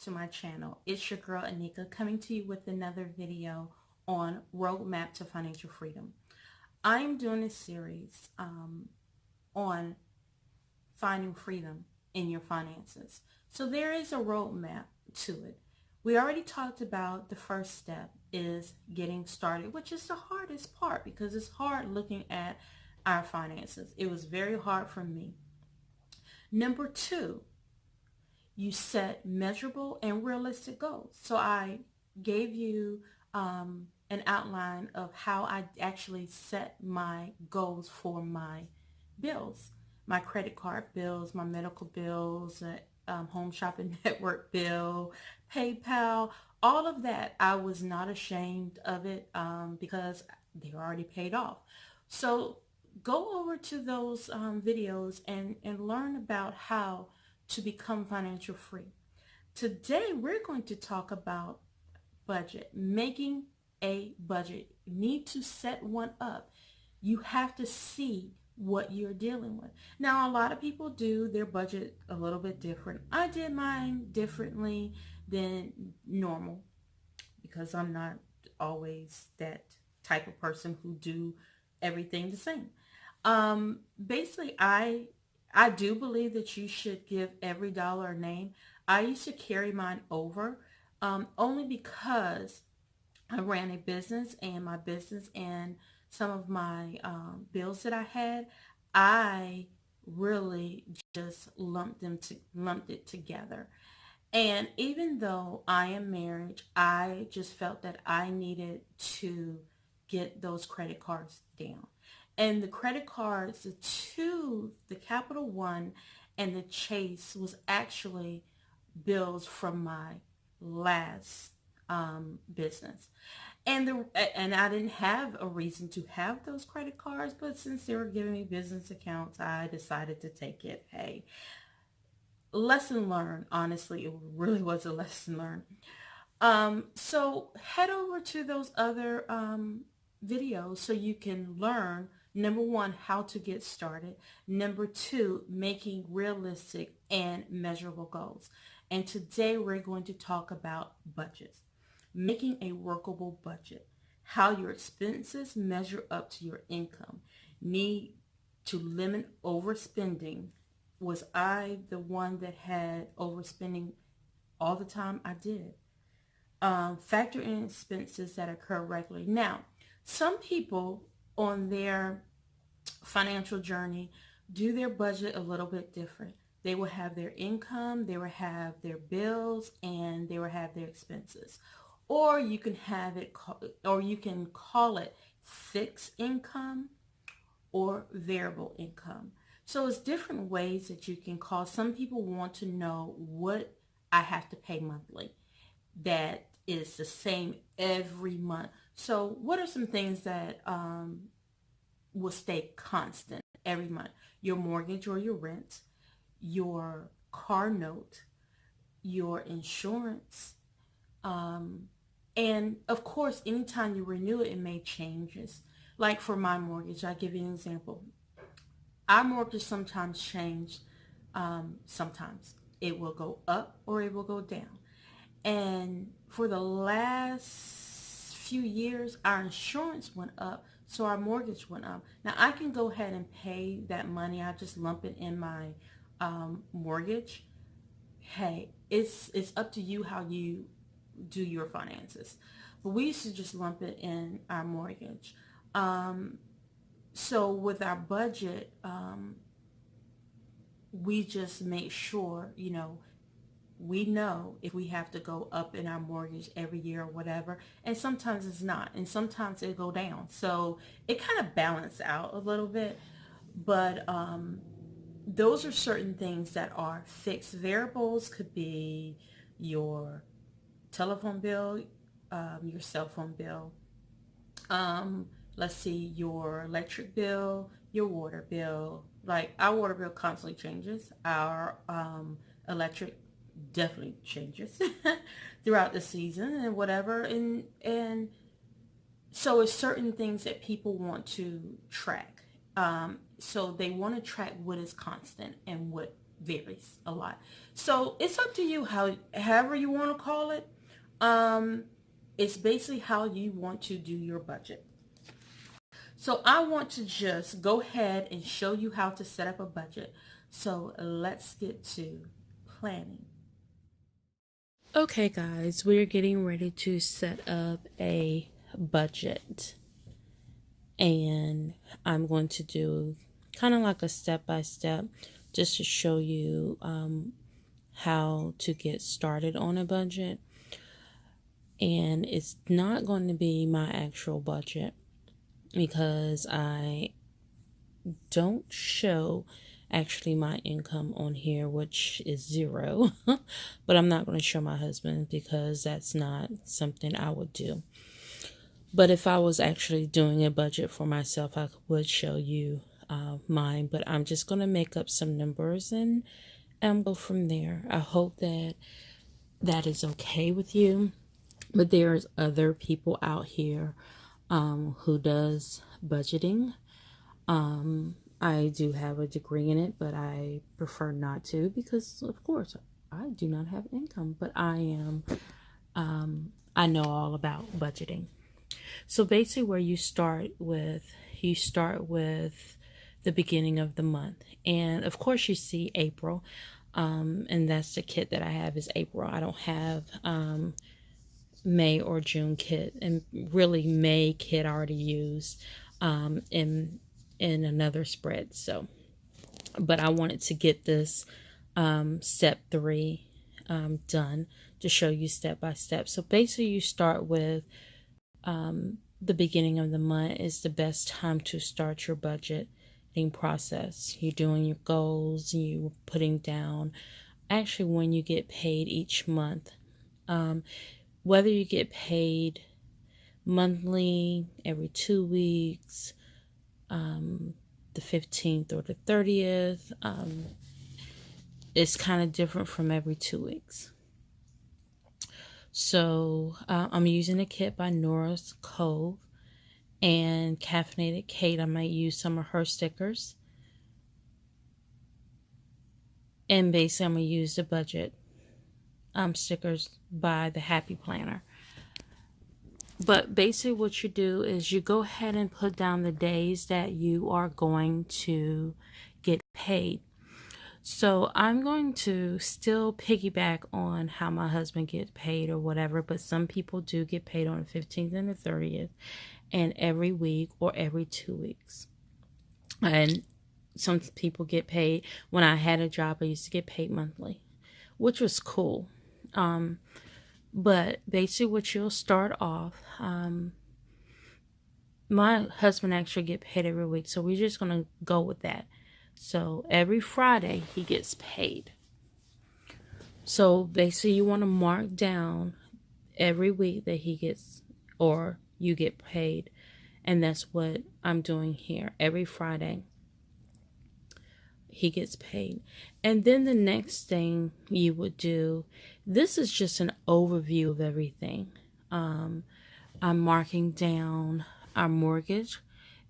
to my channel. It's your girl Anika coming to you with another video on Roadmap to Financial Freedom. I'm doing a series on finding freedom in your finances. So there is a roadmap to it. We already talked about the first step is getting started, which is the hardest part because it's hard looking at our finances. It was very hard for me. Number two, you set measurable and realistic goals. So I gave you an outline of how I actually set my goals for my bills, my credit card bills, my medical bills, home shopping network bill, PayPal, all of that. I was not ashamed of it because they were already paid off. So go over to those videos and learn about how to become financial free. Today, we're going to talk about budget, making a budget. You need to set one up. You have to see what you're dealing with. Now, a lot of people do their budget a little bit different. I did mine differently than normal because I'm not always that type of person who do everything the same. Basically, I do believe that you should give every dollar a name. I used to carry mine over only because I ran a business, and my business and some of my bills that I had, I really just lumped it together. And even though I am married, I just felt that I needed to get those credit cards down. And the credit cards, the Capital One and the Chase was actually bills from my last business. And I didn't have a reason to have those credit cards, but since they were giving me business accounts, I decided to take it. Hey, lesson learned. Honestly, it really was a lesson learned. So head over to those other videos so you can learn, number one, how to get started. Number two, making realistic and measurable goals. And today we're going to talk about budgets. Making a workable budget. How your expenses measure up to your income. Need to limit overspending. Was I the one that had overspending all the time? I did. Factor in expenses that occur regularly. Now, some people on their financial journey do their budget a little bit different. They will have their income, they will have their bills, and they will have their expenses. Or you can have it, or you can call it fixed income or variable income. So it's different ways that you can call. Some people want to know what I have to pay monthly. That is the same every month. So what are some things that will stay constant every month? Your mortgage or your rent, your car note, your insurance, and of course, anytime you renew it, it may changes. Like for my mortgage, I'll give you an example. Our mortgage sometimes change. Sometimes it will go up or it will go down. And for the last few years, our insurance went up, so our mortgage went up. Now I can go ahead and pay that money. I just lump it in my mortgage. Hey, it's up to you how you do your finances. But we used to just lump it in our mortgage. So with our budget, we just make sure, we know if we have to go up in our mortgage every year or whatever, and sometimes it's not, and sometimes it'll go down. So it kind of balances out a little bit, but those are certain things that are fixed. Variables could be your telephone bill, your cell phone bill, let's see, your electric bill, your water bill. Like our water bill constantly changes. Our electric definitely changes throughout the season and whatever. And so it's certain things that people want to track. So they want to track what is constant and what varies a lot. So it's up to you however you want to call it. It's basically how you want to do your budget. So I want to just go ahead and show you how to set up a budget. So let's get to planning. Okay guys, we're getting ready to set up a budget. And I'm going to do kind of like a step-by-step just to show you how to get started on a budget. And it's not going to be my actual budget because I don't show actually my income on here, which is 0. But I'm not going to show my husband because that's not something I would do. But if I was actually doing a budget for myself, I would show you mine. But I'm just going to make up some numbers and go from there. I hope that that is okay with you. But there's other people out here who does budgeting. I do have a degree in it, but I prefer not to because, of course, I do not have income. But I know all about budgeting. So basically where you start with the beginning of the month. And of course you see April. And that's the kit that I have is April. I don't have May or June kit. And really May kit I already used in another spread. So, but I wanted to get this step 3 done to show you step by step. So basically you start with the beginning of the month is the best time to start your budgeting process. You're doing your goals, you're putting down actually when you get paid each month. Whether you get paid monthly, every 2 weeks, the 15th or the 30th, it's kind of different from every 2 weeks. So I'm using a kit by Nora's Cove and Caffeinated Kate. I might use some of her stickers. And basically I'm going to use the budget stickers by the Happy Planner. But basically what you do is you go ahead and put down the days that you are going to get paid. So I'm going to still piggyback on how my husband gets paid or whatever, but some people do get paid on the 15th and the 30th and every week or every 2 weeks. And some people get paid. When I had a job, I used to get paid monthly, which was cool. But basically what you'll start off, my husband actually get paid every week, so we're just going to go with that. So every Friday he gets paid. So basically you want to mark down every week that he gets or you get paid. And that's what I'm doing here. Every Friday he gets paid. And then the next thing you would do, this is just an overview of everything. I'm marking down our mortgage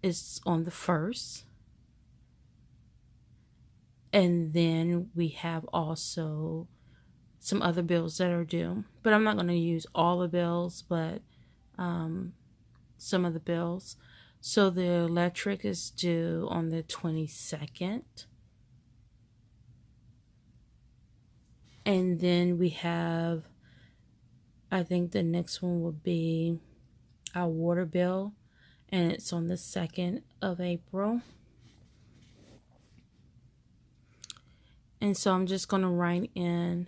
is on the 1st. And then we have also some other bills that are due. But I'm not going to use all the bills, but some of the bills. So the electric is due on the 22nd. And then we have, I think the next one will be our water bill. And it's on the 2nd of April. And so I'm just going to write in,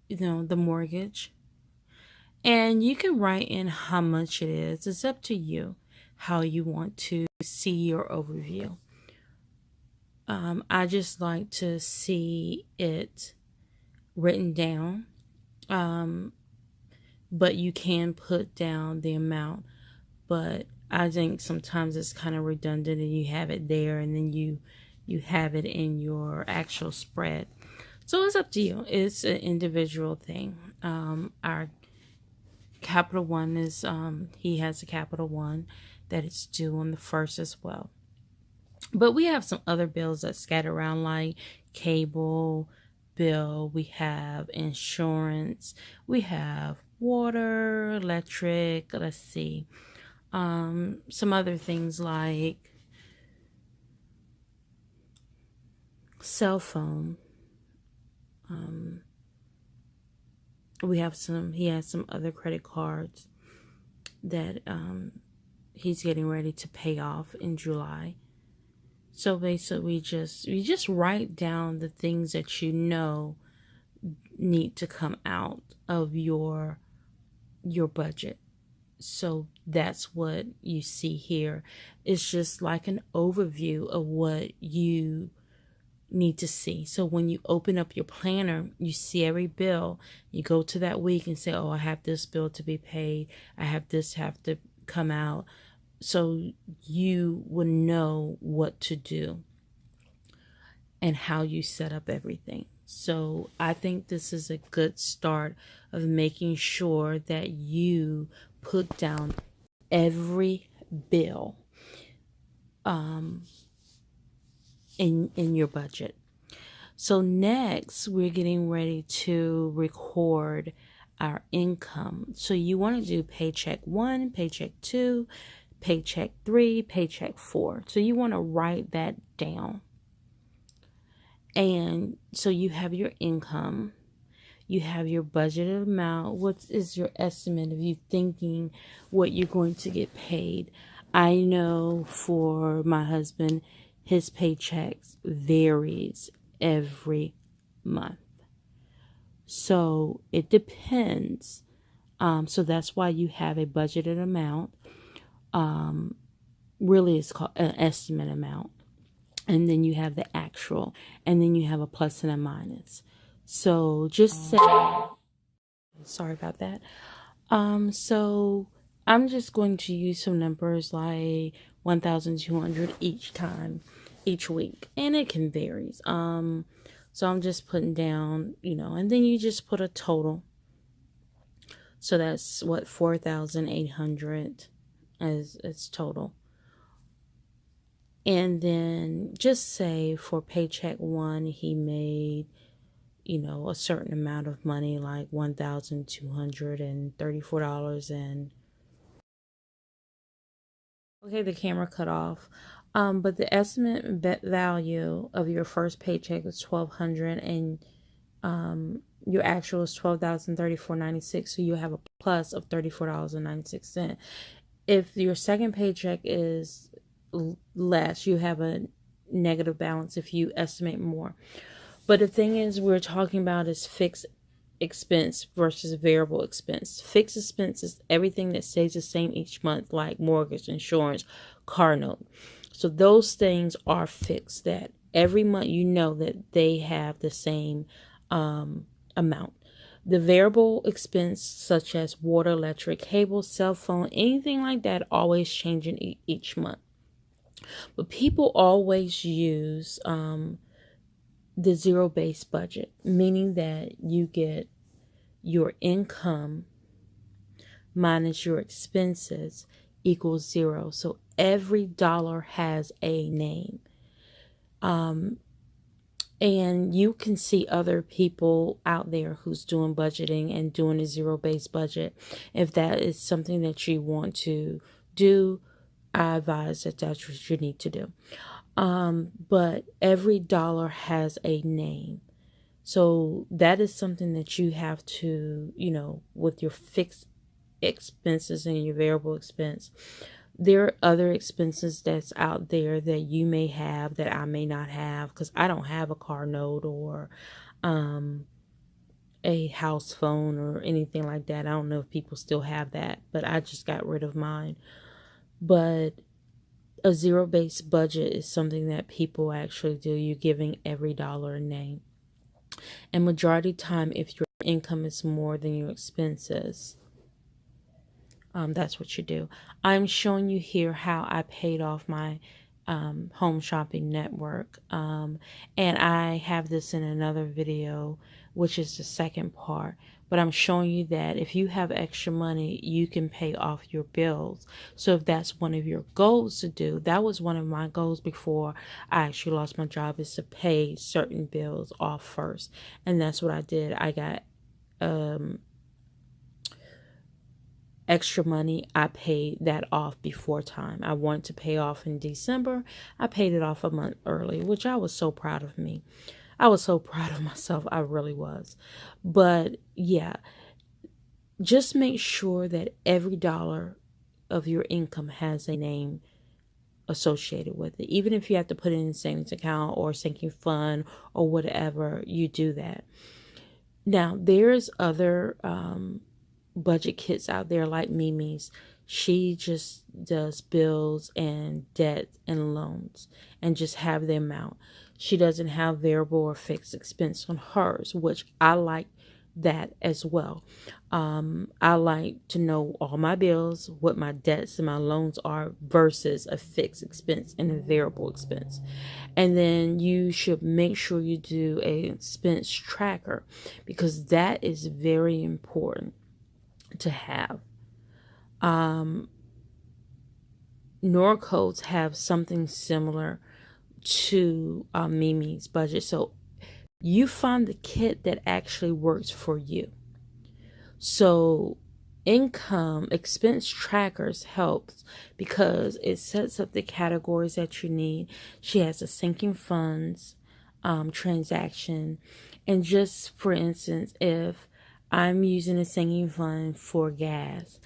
the mortgage. And you can write in how much it is. It's up to you how you want to see your overview. I just like to see it written down. But you can put down the amount. But I think sometimes it's kind of redundant and you have it there and then you have it in your actual spread. So it's up to you. It's an individual thing. Our Capital One is, he has a Capital One that it's due on the 1st as well. But we have some other bills that scatter around, like cable bill, we have insurance, we have water, electric, let's see, some other things like cell phone. He has some other credit cards that he's getting ready to pay off in July. So basically, you just write down the things that you know need to come out of your budget. So that's what you see here. It's just like an overview of what you need to see. So when you open up your planner, you see every bill. You go to that week and say, oh, I have this bill to be paid. I have this have to come out. So you will know what to do and how you set up everything. So I think this is a good start of making sure that you put down every bill in your budget. So next, we're getting ready to record our income. So you want to do paycheck 1, paycheck 2, paycheck 3, paycheck 4. So you want to write that down. And so you have your income, you have your budgeted amount. What is your estimate of you thinking what you're going to get paid? I know for my husband, his paychecks varies every month. So it depends. So that's why you have a budgeted amount. Really, it's called an estimate amount. And then you have the actual. And then you have a plus and a minus. So just say, sorry about that. So I'm just going to use some numbers like 1,200 each week. And it can vary. So I'm just putting down, and then you just put a total. So that's what 4,800 as total. And then just say for paycheck 1, he made, a certain amount of money, like $1,234 and okay, the camera cut off. But the estimate value of your first paycheck is $1,200 and your actual is $12,034.96. So you have a plus of $34.96. If your second paycheck is less, you have a negative balance if you estimate more. But the thing is, we're talking about is fixed expense versus variable expense. Fixed expense is everything that stays the same each month, like mortgage, insurance, car note. So those things are fixed, that every month you know that they have the same amount. The variable expense, such as water, electric, cable, cell phone, anything like that, always changing each month. But people always use the zero-based budget, meaning that you get your income minus your expenses equals 0. So every dollar has a name. And you can see other people out there who's doing budgeting and doing a zero-based budget. If that is something that you want to do, I advise that that's what you need to do. But every dollar has a name. So that is something that you have to, with your fixed expenses and your variable expense. There are other expenses that's out there that you may have that I may not have, because I don't have a car note or a house phone or anything like that. I don't know if people still have that, but I just got rid of mine. But a zero-based budget is something that people actually do. You're giving every dollar a name. And majority of the time, if your income is more than your expenses, that's what you do. I'm showing you here how I paid off my home shopping network. And I have this in another video, which is the second part. But I'm showing you that if you have extra money, you can pay off your bills. So if that's one of your goals to do, that was one of my goals before I actually lost my job, is to pay certain bills off first. And that's what I did. I got extra money. I paid that off before time. I wanted to pay off in December. I paid it off a month early, which I was so proud of me. I was so proud of myself. I really was. But yeah, just make sure that every dollar of your income has a name associated with it. Even if you have to put it in a savings account or sinking fund or whatever, you do that. Now, there's other budget kits out there like Mimi's. She just does bills and debt and loans and just have the amount. She doesn't have variable or fixed expense on hers, which I like that as well. I like to know all my bills, what my debts and my loans are versus a fixed expense and a variable expense. And then you should make sure you do a expense tracker, because that is very important to have. Norcodes have something similar to Mimi's budget. So you find the kit that actually works for you. So income expense trackers helps because it sets up the categories that you need. She has a sinking funds transaction. And just for instance, if I'm using a sinking fund for gas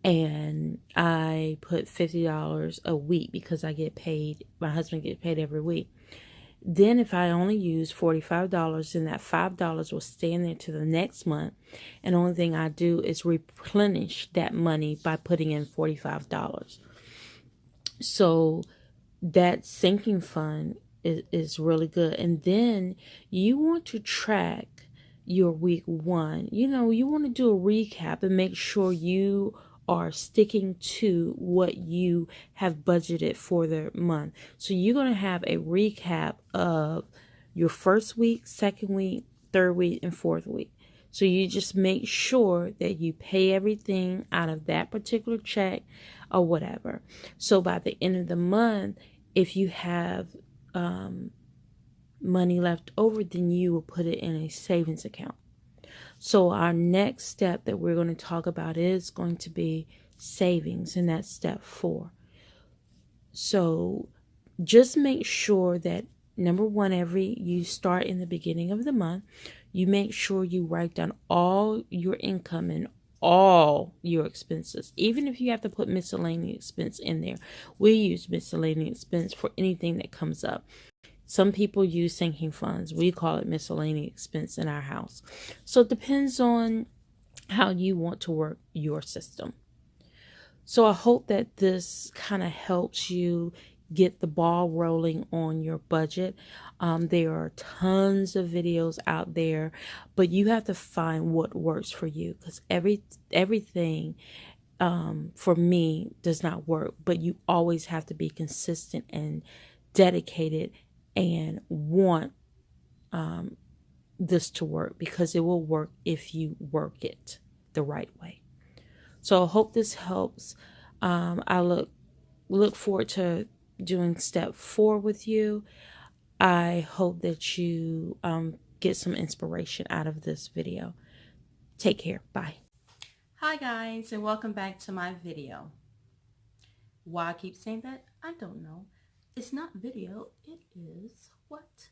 and I put $50 a week because I get paid, my husband gets paid every week. Then if I only use $45, then that $5 will stay in there to the next month. And the only thing I do is replenish that money by putting in $45. So that sinking fund is really good. And then you want to track your week one. You want to do a recap and make sure you are sticking to what you have budgeted for the month. So you're going to have a recap of your first week, second week, third week, and fourth week. So you just make sure that you pay everything out of that particular check or whatever. So by the end of the month, if you have money left over, then you will put it in a savings account. So our next step that we're going to talk about is going to be savings, and that's step 4. So just make sure that, number one, you start in the beginning of the month, you make sure you write down all your income and all your expenses. Even if you have to put miscellaneous expense in there, we use miscellaneous expense for anything that comes up. Some people use sinking funds. We call it miscellaneous expense in our house. So it depends on how you want to work your system. So I hope that this kind of helps you get the ball rolling on your budget. There are tons of videos out there, but you have to find what works for you, because everything for me does not work, but you always have to be consistent and dedicated and want this to work, because it will work if you work it the right way. So I hope this helps. I look forward to doing step 4 with you. I hope that you get some inspiration out of this video. Take care. Bye. Hi guys, and welcome back to my video. Why I keep saying that, I don't know. It's not video, it is what?